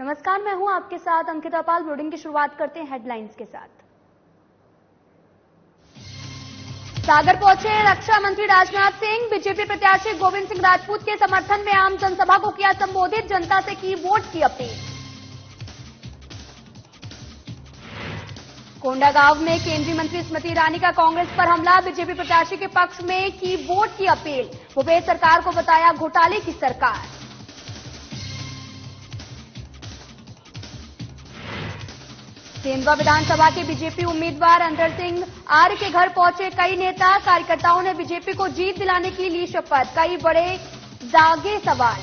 नमस्कार, मैं हूं आपके साथ अंकिता पाल। ब्रीडिंग की शुरुआत करते हैं हेडलाइंस के साथ। सागर पहुंचे रक्षा मंत्री राजनाथ सिंह। बीजेपी प्रत्याशी गोविंद सिंह राजपूत के समर्थन में आम जनसभा को किया संबोधित। जनता से की वोट की अपील। कोंडागांव में केंद्रीय मंत्री स्मृति ईरानी का कांग्रेस पर हमला। बीजेपी प्रत्याशी के पक्ष में की वोट की अपील। भूपेश सरकार को बताया घोटाले की सरकार। तेंदुआ विधानसभा के बीजेपी उम्मीदवार अंतर सिंह आर्य के घर पहुंचे कई नेता। कार्यकर्ताओं ने बीजेपी को जीत दिलाने की ली शपथ। कई बड़े दागे सवाल।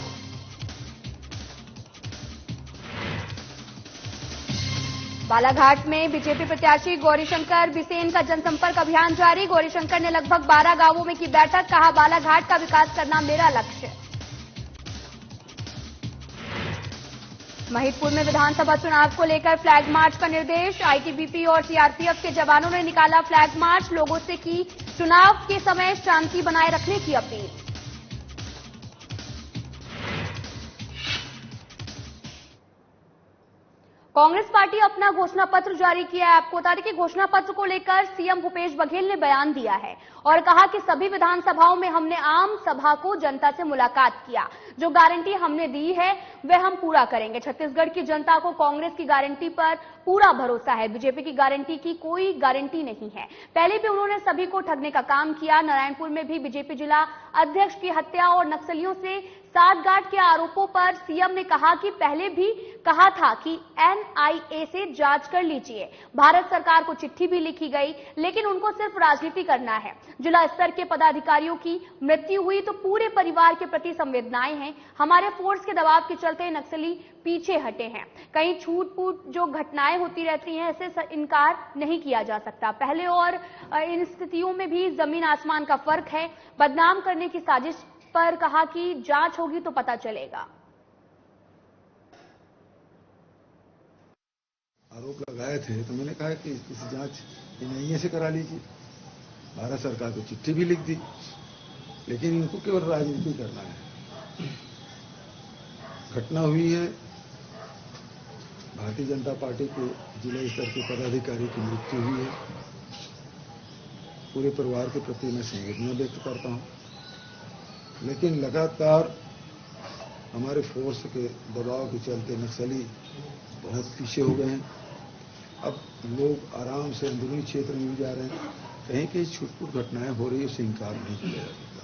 बालाघाट में बीजेपी प्रत्याशी गौरीशंकर बिसेन का जनसंपर्क अभियान जारी। गौरीशंकर ने लगभग 12 गांवों में की बैठक। कहा, बालाघाट का विकास करना मेरा लक्ष्य। महिदपुर में विधानसभा चुनाव को लेकर फ्लैग मार्च का निर्देश। आईटीबीपी और सीआरपीएफ के जवानों ने निकाला फ्लैग मार्च। लोगों से की चुनाव के समय शांति बनाए रखने की अपील। कांग्रेस पार्टी अपना घोषणा पत्र जारी किया है। आपको बता दें कि घोषणा पत्र को लेकर सीएम भूपेश बघेल ने बयान दिया है और कहा कि सभी विधानसभाओं में हमने आम सभा को जनता से मुलाकात किया। जो गारंटी हमने दी है वह हम पूरा करेंगे। छत्तीसगढ़ की जनता को कांग्रेस की गारंटी पर पूरा भरोसा है। बीजेपी की गारंटी की कोई गारंटी नहीं है। पहले भी उन्होंने सभी को ठगने का काम किया। नारायणपुर में भी बीजेपी जिला अध्यक्ष की हत्या और नक्सलियों से साठगांठ के आरोपों पर सीएम ने कहा कि पहले भी कहा था कि एनआईए से जांच कर लीजिए। भारत सरकार को चिट्ठी भी लिखी गई, लेकिन उनको सिर्फ राजनीति करना है। जिला स्तर के पदाधिकारियों की मृत्यु हुई तो पूरे परिवार के प्रति संवेदनाएं हैं। हमारे फोर्स के दबाव के चलते नक्सली पीछे हटे हैं। कहीं छूट-फूट जो घटनाएं होती रहती हैं, ऐसे इनकार नहीं किया जा सकता। पहले और इन स्थितियों में भी जमीन आसमान का फर्क है। बदनाम करने की साजिश पर कहा कि जांच होगी तो पता चलेगा। आरोप लगाए थे तो मैंने कहा कि इस जांच एनआईए से करा लीजिए। भारत सरकार को चिट्ठी भी लिख दी, लेकिन इनको केवल राजनीति करना है। घटना हुई है, भारतीय जनता पार्टी के जिला स्तर के पदाधिकारी की मृत्यु हुई है। पूरे परिवार के प्रति मैं संवेदना व्यक्त करता हूं, लेकिन लगातार हमारे फोर्स के दबाव के चलते नक्सली बहुत पीछे हो गए हैं। अब लोग आराम से अंदरूनी क्षेत्र में भी जा रहे हैं। कहीं कहीं छूट-फूट घटनाएं हो रही है, उससे इंकार नहीं किया जा सकता।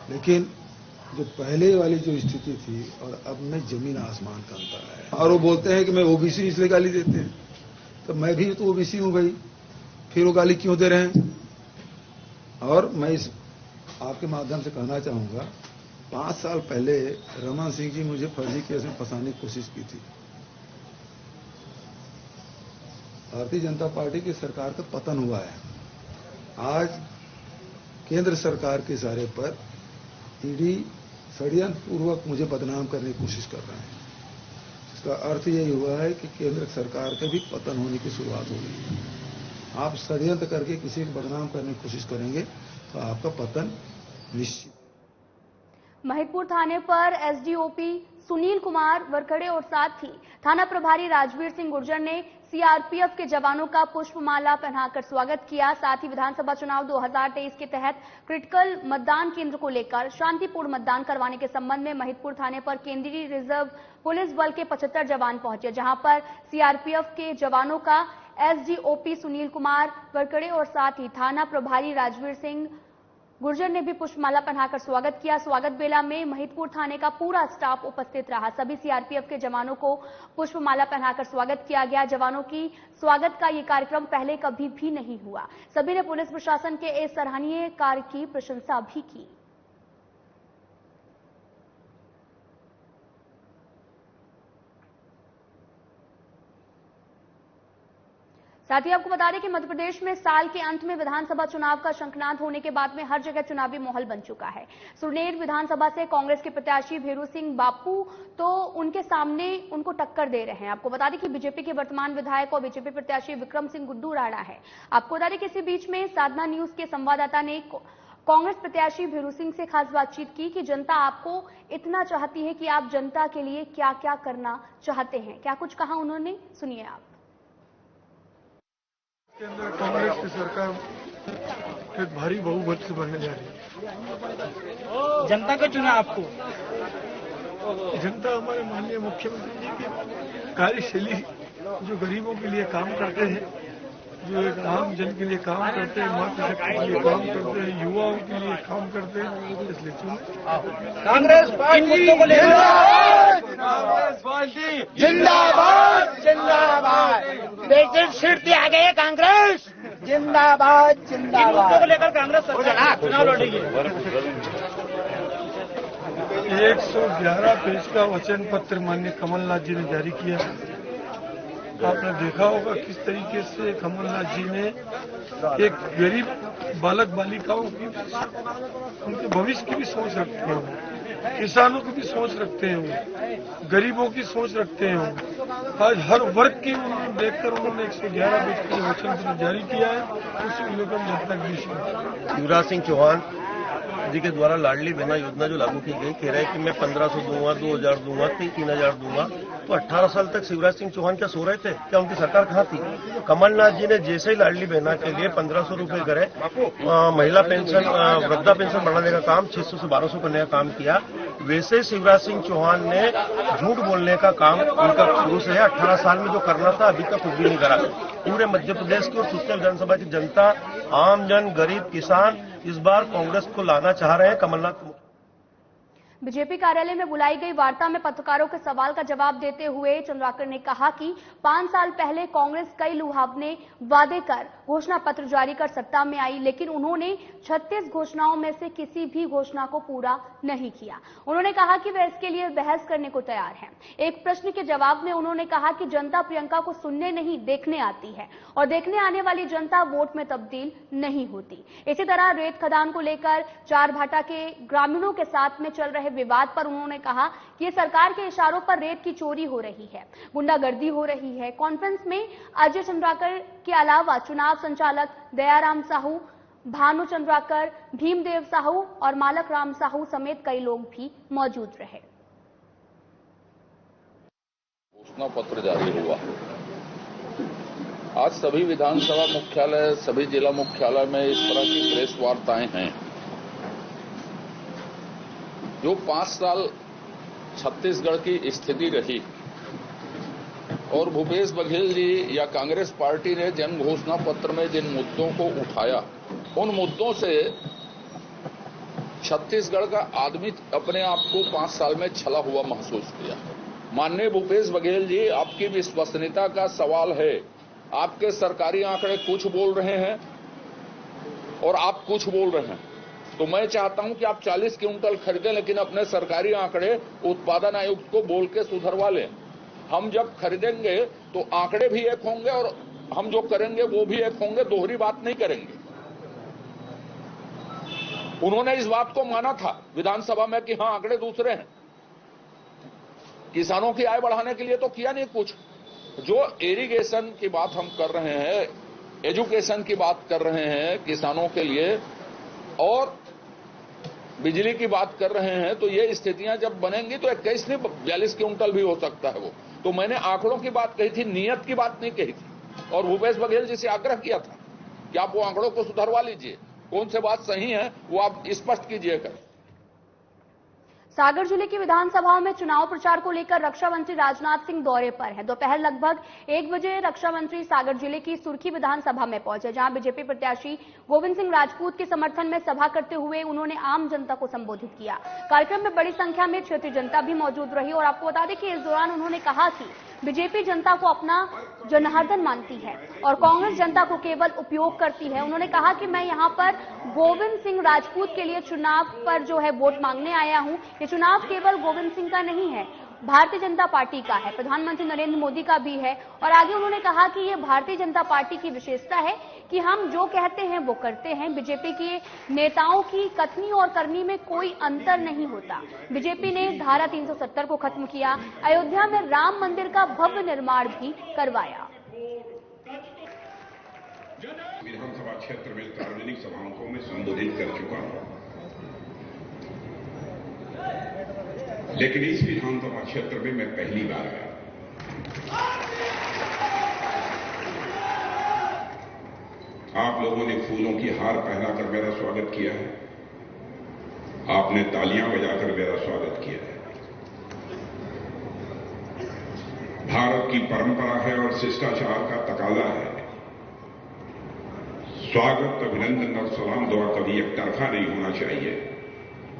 लेकिन जो पहले वाली जो स्थिति थी और अब में जमीन आसमान का अंतर है। और वो बोलते हैं कि मैं ओबीसी इसलिए गाली देते हैं, तो मैं भी तो ओबीसी हूं भाई, फिर वो गाली क्यों दे रहे हैं? और मैं इस आपके माध्यम से कहना चाहूंगा, 5 साल पहले रमन सिंह जी मुझे फर्जी केस में फंसाने की कोशिश की थी। भारतीय जनता पार्टी की सरकार का पतन हुआ है। आज केंद्र सरकार के इशारे पर ईडी षड्यंत्र पूर्वक मुझे बदनाम करने की कोशिश कर रहे हैं। इसका अर्थ यही हुआ है कि केंद्र सरकार का भी पतन होने की शुरुआत हो गई है। आप षड्यंत्र करके किसी को बदनाम करने की कोशिश करेंगे तो आपका पतन निश्चित। महिदपुर थाने पर एसडीओपी सुनील कुमार वरखड़े और साथ ही थाना प्रभारी राजवीर सिंह गुर्जर ने सीआरपीएफ के जवानों का पुष्पमाला पहनाकर स्वागत किया। साथ ही विधानसभा चुनाव 2023 के तहत क्रिटिकल मतदान केंद्र को लेकर शांतिपूर्ण मतदान करवाने के संबंध में महिदपुर थाने पर केंद्रीय रिजर्व पुलिस बल के 75 जवान पहुंचे, जहां पर सीआरपीएफ के जवानों का एसडीओपी सुनील कुमार वरखड़े और साथ ही थाना प्रभारी राजवीर सिंह गुर्जर ने भी पुष्पमाला पहनाकर स्वागत किया। स्वागत बेला में महिदपुर थाने का पूरा स्टाफ उपस्थित रहा। सभी सीआरपीएफ के जवानों को पुष्पमाला पहनाकर स्वागत किया गया। जवानों की स्वागत का ये कार्यक्रम पहले कभी भी नहीं हुआ। सभी ने पुलिस प्रशासन के इस सराहनीय कार्य की प्रशंसा भी की। साथ ही आपको बता दें कि मध्य प्रदेश में साल के अंत में विधानसभा चुनाव का शंखनाद होने के बाद में हर जगह चुनावी माहौल बन चुका है। सुरनेर विधानसभा से कांग्रेस के प्रत्याशी भेरू सिंह बापू तो उनके सामने उनको टक्कर दे रहे हैं। आपको बता दें कि बीजेपी के वर्तमान विधायक और बीजेपी प्रत्याशी विक्रम सिंह गुड्डू राणा है। आपको बता दें कि इसी बीच में साधना न्यूज के संवाददाता ने कांग्रेस प्रत्याशी भीरू सिंह से खास बातचीत की कि जनता आपको इतना चाहती है कि आप जनता के लिए क्या क्या करना चाहते हैं। क्या कुछ कहा उन्होंने, सुनिए आप। कांग्रेस की सरकार एक भारी बहुमत से बनने जा रही है। जनता को चुना आपको? जनता हमारे माननीय मुख्यमंत्री जी की कार्यशैली, जो गरीबों के लिए काम करते हैं, जो एक आम जन के लिए काम करते हैं, मातृशक्ति के लिए काम करते हैं, युवाओं के लिए काम करते हैं, इसलिए चुने। कांग्रेस पार्टी को लेकर जिंदाबाद जिंदाबाद, बेसिक सीट दिया गया कांग्रेस जिंदाबाद जिंदाबाद को लेकर कांग्रेस सरकार चुनाव लड़ेगी। 111 पेज का वचन पत्र माननीय कमलनाथ जी ने जारी किया। आपने देखा होगा किस तरीके से कमलनाथ जी ने एक गरीब बालक बालिकाओं की, उनके भविष्य की भी सोच रखते हैं, किसानों की भी सोच रखते हैं, गरीबों की सोच रखते हैं। आज हर वर्ग की उन्होंने देखकर उन्होंने 111 पेज का वचन पत्र जारी किया है। उसी को लेकर जनता की विषय शिवराज सिंह चौहान जी के द्वारा लाडली बहना योजना जो लागू की गई, कह रहे हैं कि मैं 1500 दूंगा, 2000 दूंगा, 3000 दूंगा। तो 18 साल तक शिवराज सिंह चौहान क्या सो रहे थे? क्या उनकी सरकार कहाँ थी? कमलनाथ जी ने जैसे ही लाडली बहना के लिए 1500 रुपए करे, महिला पेंशन, वृद्धा पेंशन बढ़ाने का काम 600 से 1200 करने का काम किया, वैसे शिवराज सिंह चौहान ने झूठ बोलने का काम उनका शुरू से है। 18 साल में जो करना था अभी तक कुछ भी नहीं करा। पूरे मध्य प्रदेश की और सुखदेव विधानसभा की जनता, आम जन, गरीब, किसान इस बार कांग्रेस को लाना चाह रहे हैं। कमलनाथ बीजेपी कार्यालय में बुलाई गई वार्ता में पत्रकारों के सवाल का जवाब देते हुए चंद्राकर ने कहा कि 5 साल पहले कांग्रेस कई लुभावने वादे कर घोषणा पत्र जारी कर सत्ता में आई, लेकिन उन्होंने 36 घोषणाओं में से किसी भी घोषणा को पूरा नहीं किया। उन्होंने कहा कि वे इसके लिए बहस करने को तैयार हैं। एक प्रश्न के जवाब में उन्होंने कहा कि जनता प्रियंका को सुनने नहीं देखने आती है और देखने आने वाली जनता वोट में तब्दील नहीं होती। इसी तरह रेत खदान को लेकर चारभाटा के ग्रामीणों के साथ में चल रहे विवाद पर उन्होंने कहा कि ये सरकार के इशारों पर रेत की चोरी हो रही है, गुंडागर्दी हो रही है। कॉन्फ्रेंस में अजय चंद्राकर के अलावा चुनाव संचालक दयाराम साहू, भानु चंद्राकर, भीमदेव साहू और मालक राम साहू समेत कई लोग भी मौजूद रहे। घोषणा पत्र जारी हुआ। आज सभी विधानसभा मुख्यालय, सभी जिला मुख्यालय में इस तरह की प्रेस वार्ताएं हैं। जो 5 साल छत्तीसगढ़ की स्थिति रही और भूपेश बघेल जी या कांग्रेस पार्टी ने जन घोषणा पत्र में जिन मुद्दों को उठाया, उन मुद्दों से छत्तीसगढ़ का आदमी अपने आप को 5 साल में छला हुआ महसूस किया। माननीय भूपेश बघेल जी, आपकी विश्वसनीयता का सवाल है। आपके सरकारी आंकड़े कुछ बोल रहे हैं और आप कुछ बोल रहे हैं। तो मैं चाहता हूं कि आप 40 क्विंटल खरीदें, लेकिन अपने सरकारी आंकड़े उत्पादन आयुक्त को बोल के सुधरवा लें। हम जब खरीदेंगे तो आंकड़े भी एक होंगे और हम जो करेंगे वो भी एक होंगे, दोहरी बात नहीं करेंगे। उन्होंने इस बात को माना था विधानसभा में कि हां आंकड़े दूसरे हैं। किसानों की आय बढ़ाने के लिए तो किया नहीं कुछ। जो इरिगेशन की बात हम कर रहे हैं, एजुकेशन की बात कर रहे हैं किसानों के लिए, और बिजली की बात कर रहे हैं, तो ये स्थितियां जब बनेंगी तो 21 नहीं 42 क्विंटल भी हो सकता है वो। तो मैंने आंकड़ों की बात कही थी, नियत की बात नहीं कही थी। और भूपेश बघेल जी से आग्रह किया था कि आप वो आंकड़ों को सुधरवा लीजिए, कौन से बात सही है वो आप स्पष्ट कीजिएगा। सागर जिले की विधानसभाओं में चुनाव प्रचार को लेकर रक्षा मंत्री राजनाथ सिंह दौरे पर हैं। दोपहर लगभग 1 बजे रक्षा मंत्री सागर जिले की सुर्खी विधानसभा में पहुंचे, जहां बीजेपी प्रत्याशी गोविंद सिंह राजपूत के समर्थन में सभा करते हुए उन्होंने आम जनता को संबोधित किया। कार्यक्रम में बड़ी संख्या में क्षेत्रीय जनता भी मौजूद रही और आपको बता दें कि इस दौरान उन्होंने कहा कि बीजेपी जनता को अपना जनार्दन मानती है और कांग्रेस जनता को केवल उपयोग करती है। उन्होंने कहा कि मैं यहां पर गोविंद सिंह राजपूत के लिए चुनाव पर जो है वोट मांगने आया हूं। ये चुनाव केवल गोविंद सिंह का नहीं है, भारतीय जनता पार्टी का है, प्रधानमंत्री नरेंद्र मोदी का भी है। और आगे उन्होंने कहा कि ये भारतीय जनता पार्टी की विशेषता है कि हम जो कहते हैं वो करते हैं। बीजेपी के नेताओं की कथनी और करनी में कोई अंतर नहीं होता। बीजेपी ने धारा 370 को खत्म किया, अयोध्या में राम मंदिर का भव्य निर्माण भी करवाया। विधानसभा क्षेत्र में सार्वजनिक सभाओं को मैं संबोधित कर चुका हूं, लेकिन इस विधानसभा क्षेत्र में मैं पहली बार आया। आप लोगों ने फूलों की हार पहनाकर मेरा स्वागत किया है, आपने तालियां बजाकर मेरा स्वागत किया है। भारत की परंपरा है और शिष्टाचार का तकाजा है। स्वागत, अभिनंदन और सलाम दुआ कभी एक तरफा नहीं होना चाहिए।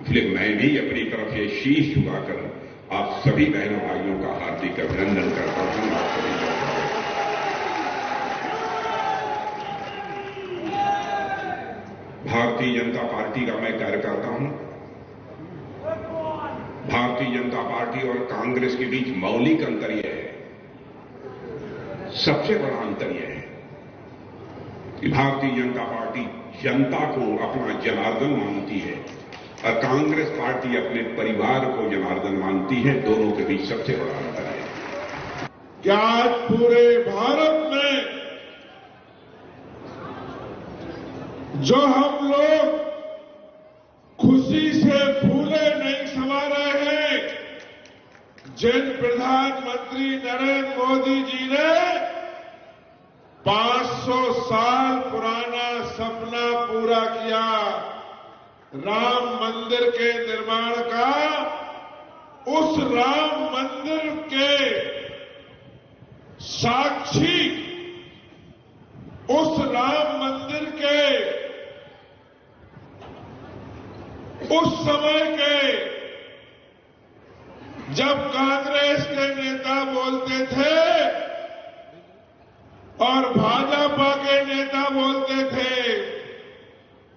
इसलिए मैं भी अपनी तरफ से शीश झुकाकर आप सभी बहनों भाइयों का हार्दिक अभिनंदन करता हूं। आप सभी भारतीय जनता पार्टी का मैं कार्यकर्ता हूं। भारतीय जनता पार्टी और कांग्रेस के बीच मौलिक अंतर यह है, सबसे बड़ा अंतर यह है कि भारतीय जनता पार्टी जनता को अपना जनार्दन मानती है और कांग्रेस पार्टी अपने परिवार को जनार्दन मानती है। दोनों के बीच सबसे बड़ा अंतर है। क्या आज पूरे भारत में जो हम लोग खुशी से फूले नहीं समा रहे हैं, जिन प्रधानमंत्री नरेंद्र मोदी जी ने 500 साल पुराना सपना पूरा किया, राम मंदिर के निर्माण का, उस राम मंदिर के साक्षी, उस राम मंदिर के उस समय के जब कांग्रेस के नेता बोलते थे और भाजपा के नेता बोलते थे,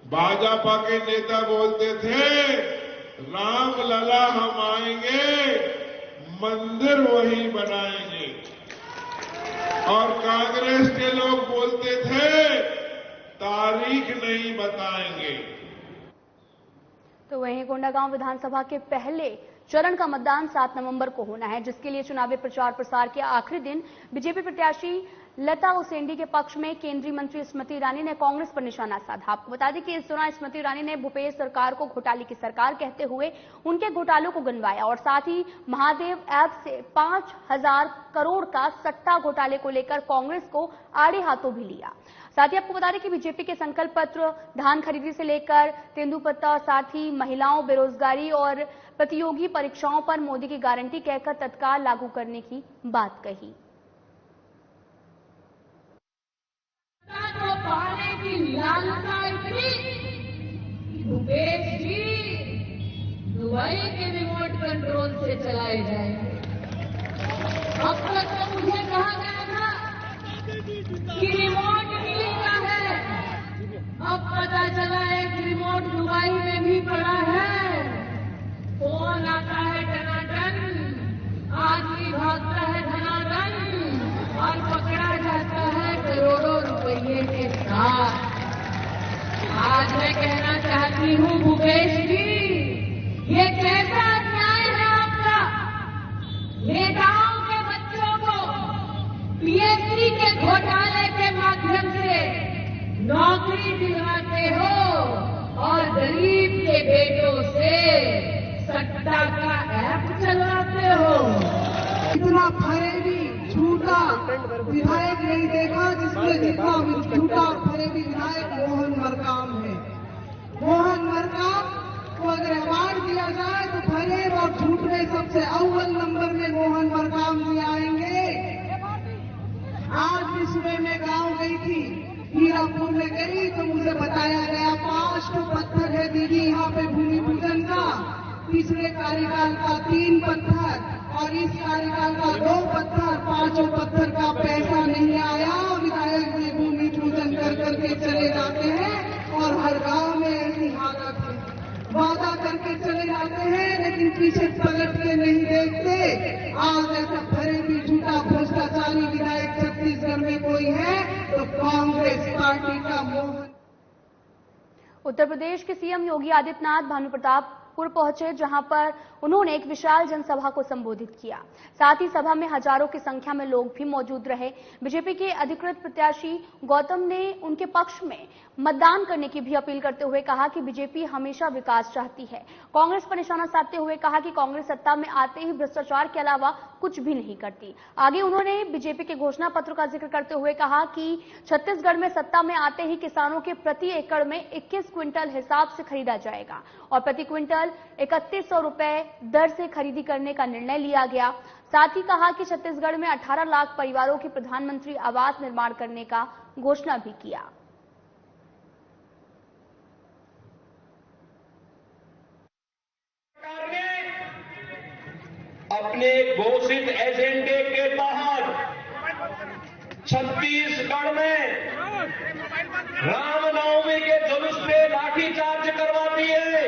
भाजपा के नेता बोलते थे राम लला हम आएंगे, मंदिर वही बनाएंगे, और कांग्रेस के लोग बोलते थे तारीख नहीं बताएंगे। तो वहीं कोंडागांव विधानसभा के पहले चरण का मतदान 7 नवंबर को होना है, जिसके लिए चुनावी प्रचार प्रसार के आखिरी दिन बीजेपी प्रत्याशी लता उसेंडी के पक्ष में केंद्रीय मंत्री स्मृति ईरानी ने कांग्रेस पर निशाना साधा। आपको बता दें कि इस दौरान स्मृति ईरानी ने भूपेश सरकार को घोटाले की सरकार कहते हुए उनके घोटालों को गिनवाया और साथ ही महादेव ऐप से 5000 करोड़ का सट्टा घोटाले को लेकर कांग्रेस को आड़े हाथों भी लिया। साथ ही आपको बता दें कि बीजेपी के संकल्प पत्र धान खरीदी से लेकर तेंदुपत्ता और साथ ही महिलाओं, बेरोजगारी और प्रतियोगी परीक्षाओं पर मोदी की गारंटी कहकर तत्काल लागू करने की बात कही। तो पाने की लालसा इतनी, भूपेश जी दुबई के रिमोट कंट्रोल से चलाए जाएंगे। अब तक तो मुझे कहा गया था कि रिमोट दिल्ली का है, अब पता चला है कि रिमोट दुबई में भी पड़ा है। फोन आता है टनाटन, आदमी भागता है धनाधन और पकड़ा जाता है करोड़ों रुपये के साथ। आज मैं कहना चाहती हूँ भूपेश जी, ये कैसा अन्याय है आपका। नेताओं के बच्चों को पीएचडी के घोटाले के माध्यम से नौकरी दिलवाते हो और गरीब के बेटों से सट्टा का ऐप चलवाते हो। इतना फरेबी झूठा विधायक नहीं देखा जिसमें जितना झूठा फरेबी विधायक मोहन मरकाम है। मोहन मरकाम को अगर अवार्ड दिया जाए तो फरेब और झूठ में सबसे अव्वल नंबर में मोहन मरकाम जी आएंगे। आज भी सुबह मैं गांव गई थी, हीरापुर में गई तो मुझे बताया गया 5 तो पत्थर है दीदी यहाँ पे भूमि पूजन का, पिछले कार्यकाल का 3 पत्थर और इस कार्यकाल का 2 पत्थर, 5 पत्थर का पैसा नहीं आया। विधायक जी भूमि पूजन कर करके चले जाते हैं और हर गांव में ऐसी हालत है, वादा करके चले जाते हैं लेकिन पीछे पलट के नहीं देखते। आज ऐसा फरेबी झूठा भ्रष्टाचारी विधायक छत्तीसगढ़ में कोई है तो कांग्रेस पार्टी का मोहन। उत्तर प्रदेश के सीएम योगी आदित्यनाथ भानु प्रताप पुर पहुंचे, जहां पर उन्होंने एक विशाल जनसभा को संबोधित किया। साथ ही सभा में हजारों की संख्या में लोग भी मौजूद रहे। बीजेपी के अधिकृत प्रत्याशी गौतम ने उनके पक्ष में मतदान करने की भी अपील करते हुए कहा कि बीजेपी हमेशा विकास चाहती है। कांग्रेस पर निशाना साधते हुए कहा कि कांग्रेस सत्ता में आते ही भ्रष्टाचार के अलावा कुछ भी नहीं करती। आगे उन्होंने बीजेपी के घोषणा पत्र का जिक्र करते हुए कहा कि छत्तीसगढ़ में सत्ता में आते ही किसानों के प्रति एकड़ में 21 क्विंटल हिसाब से खरीदा जाएगा और प्रति क्विंटल 3100 रुपए दर से खरीदी करने का निर्णय लिया गया। साथ ही कहा कि छत्तीसगढ़ में 18 लाख परिवारों की प्रधानमंत्री आवास निर्माण करने का घोषणा भी किया। अपने घोषित एजेंडे के तहत छत्तीसगढ़ में रामनवमी के जुलूस पे लाठीचार्ज करवाती है,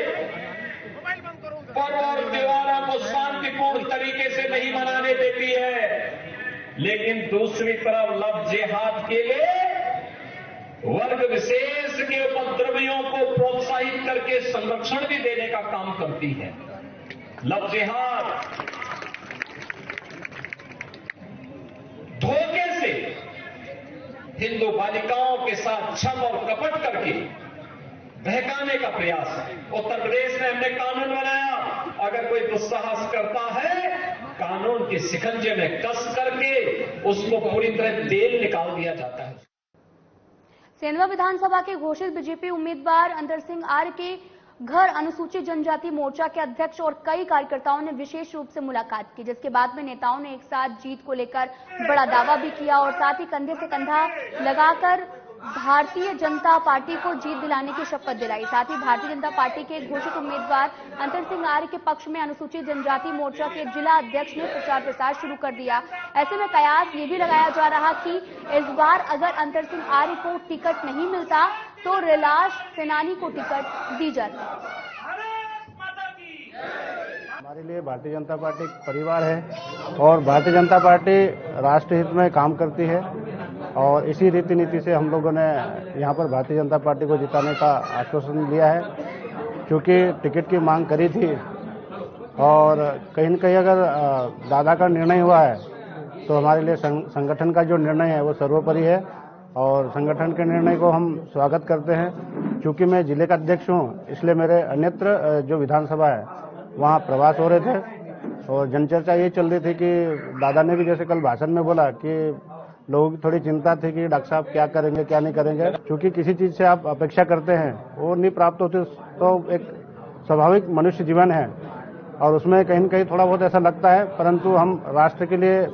पर्व और त्योहारों को शांतिपूर्ण तरीके से नहीं मनाने देती है। लेकिन दूसरी तरफ लव जिहाद के लिए वर्ग विशेष के उपद्रवियों को प्रोत्साहित करके संरक्षण भी देने का काम करती है। लव जिहाद धोखे से हिंदू बालिकाओं के साथ छल और कपट करके बहकाने का प्रयास है। उत्तर प्रदेश में हमने कानून बनाया, अगर कोई दुस्साहस करता है कानून के शिकंजे में कस करके उसको पूरी तरह तेल निकाल दिया जाता है। सेंधवा विधानसभा के घोषित बीजेपी उम्मीदवार अंतर सिंह आर्य के घर अनुसूचित जनजाति मोर्चा के अध्यक्ष और कई कार्यकर्ताओं ने विशेष रूप से मुलाकात की, जिसके बाद में नेताओं ने एक साथ जीत को लेकर बड़ा दावा भी किया और साथ ही कंधे से कंधा लगाकर भारतीय जनता पार्टी को जीत दिलाने की शपथ दिलाई। साथ ही भारतीय जनता पार्टी के घोषित उम्मीदवार अंतर सिंह आर्य के पक्ष में अनुसूचित जनजाति मोर्चा के जिला अध्यक्ष ने प्रचार प्रसार शुरू कर दिया। ऐसे में कयास ये भी लगाया जा रहा कि इस बार अगर अंतर सिंह आर्य को टिकट नहीं मिलता तो रिलाश सेनानी को टिकट दी जाती। हमारे लिए भारतीय जनता पार्टी एक परिवार है और भारतीय जनता पार्टी राष्ट्र हित में काम करती है और इसी रीति नीति से हम लोगों ने यहाँ पर भारतीय जनता पार्टी को जिताने का आश्वासन लिया है। क्योंकि टिकट की मांग करी थी और कहीं न कहीं अगर दादा का निर्णय हुआ है तो हमारे लिए संगठन का जो निर्णय है वो सर्वोपरि है और संगठन के निर्णय को हम स्वागत करते हैं। क्योंकि मैं जिले का अध्यक्ष हूँ, इसलिए मेरे अन्यत्र जो विधानसभा है वहाँ प्रवास हो रहे थे और जनचर्चा ये चल रही थी कि दादा ने भी जैसे कल भाषण में बोला कि लोगों की थोड़ी चिंता थी कि डॉक्टर साहब क्या करेंगे क्या नहीं करेंगे। क्योंकि किसी चीज से आप अपेक्षा करते हैं वो नहीं प्राप्त होती तो एक स्वाभाविक मनुष्य जीवन है और उसमें कहीं न कहीं थोड़ा बहुत ऐसा लगता है, परंतु हम राष्ट्र के लिए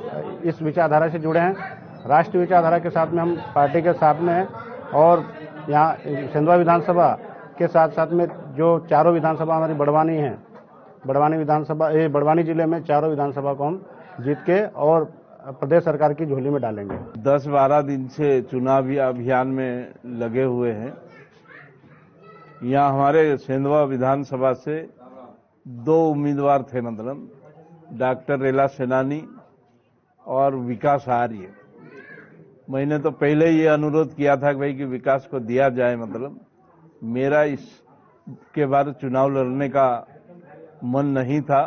इस विचारधारा से जुड़े हैं। राष्ट्रीय विचारधारा के साथ में हम पार्टी के साथ में हैं और यहाँ सेंधवा विधानसभा के साथ साथ में जो चारों विधानसभा हमारी बड़वानी है, बड़वानी विधानसभा बड़वानी जिले में चारों विधानसभा को हम जीत के और प्रदेश सरकार की झोली में डालेंगे। 10-12 दिन से चुनावी अभियान में लगे हुए हैं। यहाँ हमारे सेंधवा विधानसभा से 2 उम्मीदवार थे, मतलब डॉक्टर रेला सेनानी और विकास आर्य। मैंने तो पहले ये अनुरोध किया था कि भाई कि विकास को दिया जाए, मतलब मेरा इसके बाद चुनाव लड़ने का मन नहीं था,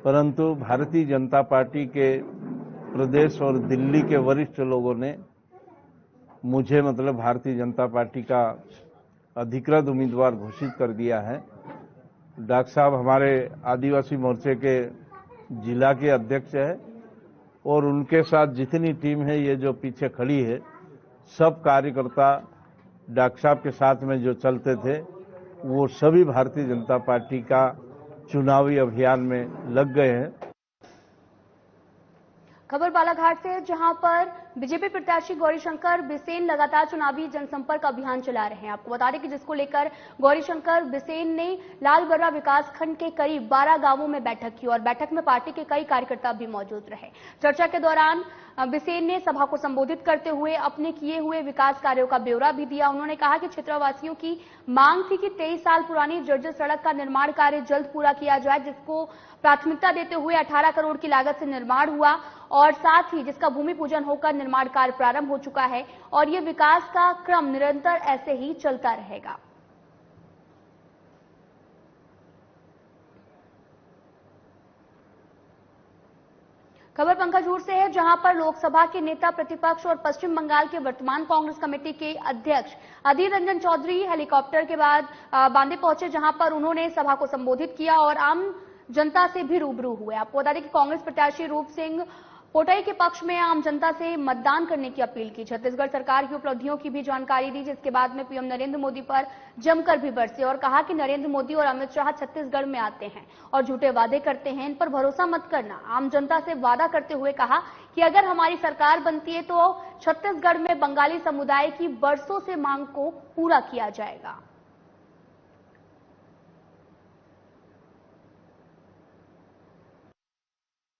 परंतु भारतीय जनता पार्टी के प्रदेश और दिल्ली के वरिष्ठ लोगों ने मुझे मतलब भारतीय जनता पार्टी का अधिकृत उम्मीदवार घोषित कर दिया है। डॉक्टर साहब हमारे आदिवासी मोर्चे के जिला के अध्यक्ष है और उनके साथ जितनी टीम है ये जो पीछे खड़ी है, सब कार्यकर्ता डॉक्टर साहब के साथ में जो चलते थे वो सभी भारतीय जनता पार्टी का चुनावी अभियान में लग गए हैं। खबर बालाघाट से, जहां पर बीजेपी प्रत्याशी गौरीशंकर बिसेन लगातार चुनावी जनसंपर्क अभियान चला रहे हैं। आपको बता दें कि जिसको लेकर गौरीशंकर बिसेन ने लालबर्रा विकासखंड के करीब 12 गांवों में बैठक की और बैठक में पार्टी के कई कार्यकर्ता भी मौजूद रहे। चर्चा के दौरान बिसेन ने सभा को संबोधित करते हुए अपने किए हुए विकास कार्यों का ब्यौरा भी दिया। उन्होंने कहा कि क्षेत्रवासियों की मांग थी कि 23 साल पुरानी जर्जर सड़क का निर्माण कार्य जल्द पूरा किया जाए, जिसको प्राथमिकता देते हुए 18 करोड़ की लागत से निर्माण हुआ और साथ ही जिसका भूमि पूजन होकर निर्माण कार्य प्रारंभ हो चुका है और ये विकास का क्रम निरंतर ऐसे ही चलता रहेगा। खबर पंकजूर से है, जहां पर लोकसभा के नेता प्रतिपक्ष और पश्चिम बंगाल के वर्तमान कांग्रेस कमेटी के अध्यक्ष अधीर रंजन चौधरी हेलीकॉप्टर के बाद बांदे पहुंचे, जहां पर उन्होंने सभा को संबोधित किया और आम जनता से भी रूबरू हुए। आपको बता दें कि कांग्रेस प्रत्याशी रूप सिंह पोटई के पक्ष में आम जनता से मतदान करने की अपील की। छत्तीसगढ़ सरकार की उपलब्धियों की भी जानकारी दी, जिसके बाद में पीएम नरेंद्र मोदी पर जमकर भी बरसे और कहा कि नरेंद्र मोदी और अमित शाह छत्तीसगढ़ में आते हैं और झूठे वादे करते हैं, इन पर भरोसा मत करना। आम जनता से वादा करते हुए कहा कि अगर हमारी सरकार बनती है तो छत्तीसगढ़ में बंगाली समुदाय की बरसों से मांग को पूरा किया जाएगा।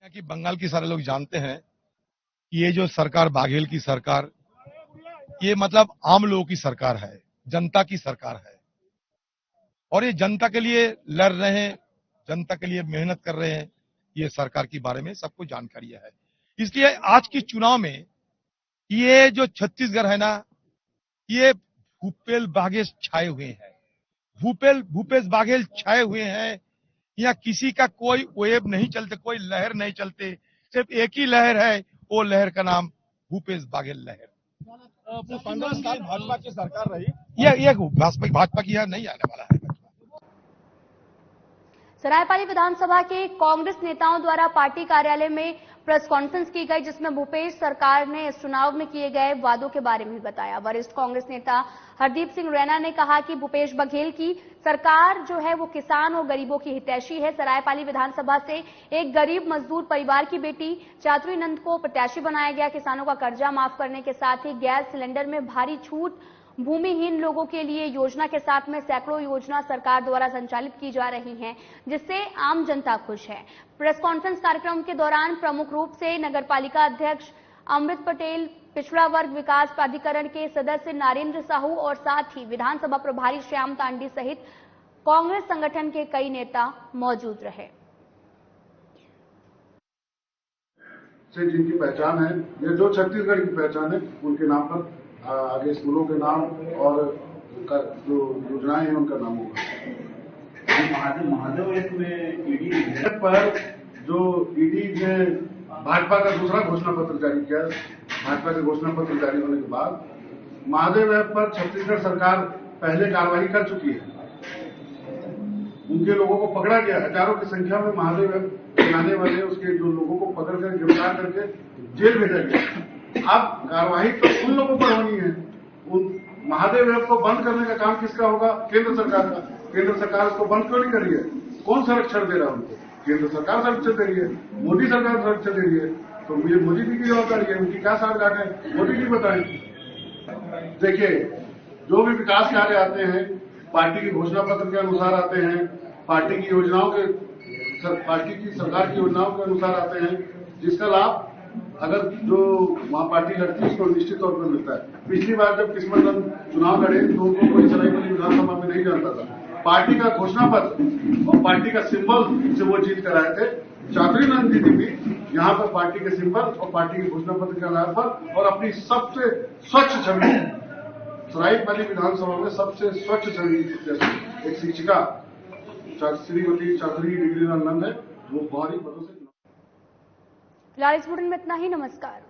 कि बंगाल की सारे लोग जानते हैं कि ये जो सरकार बाघेल की सरकार, ये मतलब आम लोगों की सरकार है, जनता की सरकार है और ये जनता के लिए लड़ रहे हैं, जनता के लिए मेहनत कर रहे हैं। ये सरकार के बारे में सबको जानकारी है। इसलिए आज के चुनाव में ये जो छत्तीसगढ़ है ना, ये भूपेश बाघेल छाए हुए हैं, भूपेश बाघेल छाए हुए हैं। यहाँ किसी का कोई वेव नहीं चलते, कोई लहर नहीं चलते, सिर्फ एक ही लहर है, वो लहर का नाम भूपेश बाघेल लहर। 15 साल भाजपा की सरकार रही, ये भाजपा की यहाँ नहीं आने वाला है। सरायपाली विधानसभा के कांग्रेस नेताओं द्वारा पार्टी कार्यालय में प्रेस कॉन्फ्रेंस की गई, जिसमें भूपेश सरकार ने इस चुनाव में किए गए वादों के बारे में बताया। वरिष्ठ कांग्रेस नेता हरदीप सिंह रैना ने कहा कि भूपेश बघेल की सरकार जो है वो किसान और गरीबों की हितैषी है। सरायपाली विधानसभा से एक गरीब मजदूर परिवार की बेटी चातुरी नंद को प्रत्याशी बनाया गया। किसानों का कर्जा माफ करने के साथ ही गैस सिलेंडर में भारी छूट, भूमिहीन लोगों के लिए योजना के साथ में सैकड़ों योजना सरकार द्वारा संचालित की जा रही हैं, जिससे आम जनता खुश है। प्रेस कॉन्फ्रेंस कार्यक्रम के दौरान प्रमुख रूप से नगरपालिका अध्यक्ष अमृत पटेल, पिछड़ा वर्ग विकास प्राधिकरण के सदस्य नारेंद्र साहू और साथ ही विधानसभा प्रभारी श्याम तांडी सहित कांग्रेस संगठन के कई नेता मौजूद रहे। से जिनकी पहचान है, ये जो छत्तीसगढ़ की पहचान है, उनके नाम पर आगे स्कूलों के नाम और जो योजनाएं हैं उनका नाम होगा। महादेव एक में ईडी पर जो ईडी ने भाजपा का दूसरा घोषणा पत्र जारी किया, भाजपा के घोषणा पत्र जारी होने के बाद महादेव ऐप पर छत्तीसगढ़ सरकार पहले कार्रवाई कर चुकी है। उनके लोगों को पकड़ा गया, हजारों की संख्या में महादेव ऐप चलाने वाले उसके जो लोगों को पकड़कर गिरफ्तार करके जेल भेजा गया। अब कार्रवाई तो उन लोगों पर होनी है। उन महादेव ऐप को बंद करने का काम किसका होगा? केंद्र सरकार का। केंद्र सरकार उसको बंद क्यों नहीं कर रही है? कौन संरक्षण दे रहा है उनको? केंद्र सरकार संरक्षण दे रही है, मोदी सरकार संरक्षण दे रही है। तो मुझे मोदी जी की जवाबदारी है, उनकी क्या साठगांठ है, मोदी जी बताएं। देखिए, जो भी विकास कार्य आते हैं पार्टी के घोषणा पत्र के अनुसार आते हैं, पार्टी की योजनाओं के, पार्टी की सरकार की योजनाओं के अनुसार आते हैं, जिसका लाभ अगर जो वहां पार्टी लड़ती है उसको निश्चित तौर पर मिलता है। पिछली बार जब किस्मत चुनाव लड़े तो उनको कोई सरायपाली विधानसभा में नहीं जानता था। पार्टी का घोषणा पत्र और पार्टी का सिंबल से वो जीत कर आए थे। चातुरी नंद दीदी भी यहाँ पर पार्टी के सिंबल और पार्टी के घोषणा पत्र के आधार पर और अपनी सबसे स्वच्छ छवि, सरायपाली विधानसभा में सबसे स्वच्छ छवि एक शिक्षिका श्रीमती चातुरी डिग्री नंद है, वो बाहरी पदों से। फिलहाल इस बुलेटिन में इतना ही। नमस्कार।